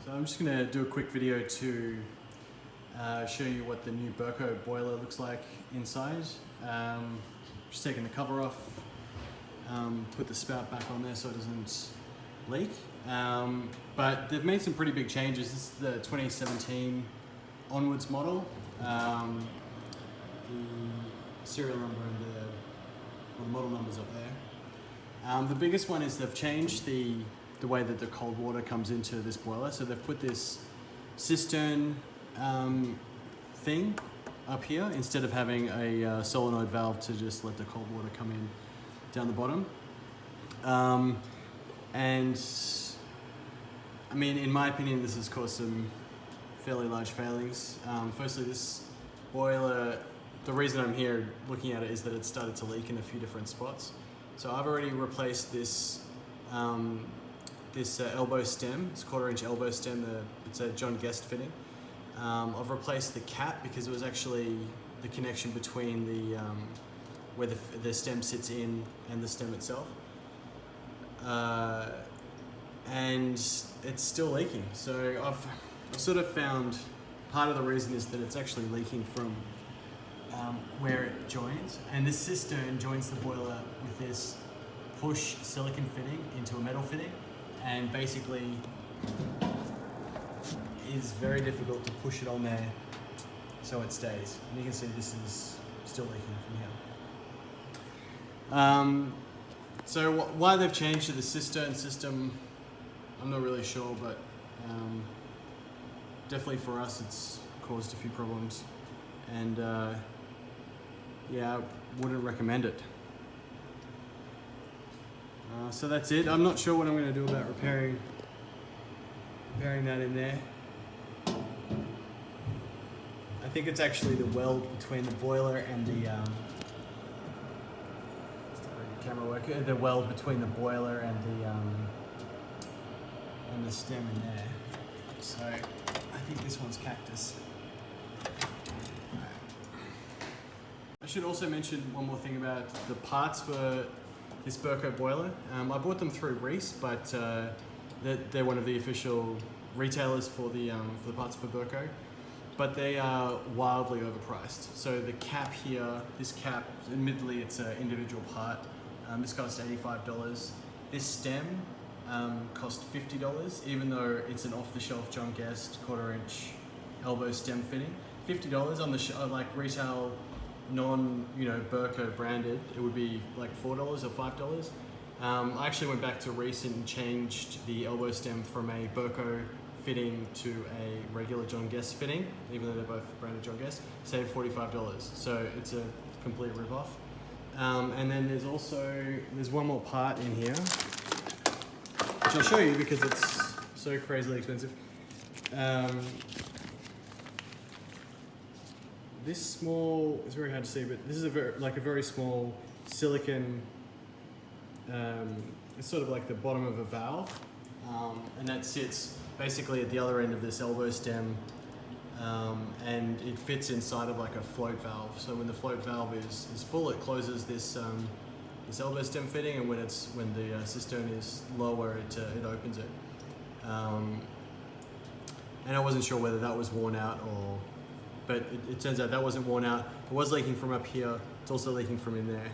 So I'm just going to do a quick video to show you what the new Birko boiler looks like inside. Just taking the cover off, put the spout back on there so it doesn't leak. But they've made some pretty big changes. This is the 2017 onwards model. The serial number and the model numbers up there. The biggest one is they've changed the way that the cold water comes into this boiler. So they've put this cistern thing up here instead of having a solenoid valve to just let the cold water come in down the bottom. And I mean, in my opinion, this has caused some fairly large failings. Firstly, this boiler, the reason I'm here looking at it is that it started to leak in a few different spots. So I've already replaced this elbow stem, this 1/4 inch elbow stem, it's a John Guest fitting. I've replaced the cap because it was actually the connection between the where the stem sits in and the stem itself. And it's still leaking. So I've sort of found part of the reason is that it's actually leaking from where it joins, and this cistern joins the boiler with this push silicon fitting into a metal fitting, and basically is very difficult to push it on there so it stays. And you can see this is still leaking from here. So why they've changed to the cistern system, I'm not really sure, but definitely for us it's caused a few problems, and yeah, I wouldn't recommend it. So that's it. I'm not sure what I'm going to do about repairing that in there. I think it's actually the weld between the boiler and the weld between the boiler and the stem in there. So I think this one's cactus. I should also mention one more thing about the parts for this Birko boiler. I bought them through Reese, but they're one of the official retailers for the parts for Birko. But they are wildly overpriced. So the cap here, this cap, admittedly it's an individual part. This cost $85. This stem cost $50, even though it's an off-the-shelf John Guest 1/4 inch elbow stem fitting. $50 on the like retail, Birko branded, it would be like $4 or $5. I actually went back to Reese and changed the elbow stem from a Birko fitting to a regular John Guest fitting, even though they're both branded John Guest. Saved $45, so it's a complete rip-off. And then there's one more part in here, which I'll show you because it's so crazily expensive. This small, it's very hard to see, but this is a very small silicon, it's sort of like the bottom of a valve, and that sits basically at the other end of this elbow stem, and it fits inside of like a float valve. So when the float valve is full, it closes this elbow stem fitting, and when the cistern is lower, it opens it. And I wasn't sure whether that was worn out but it turns out that wasn't worn out. It was leaking from up here. It's also leaking from in there.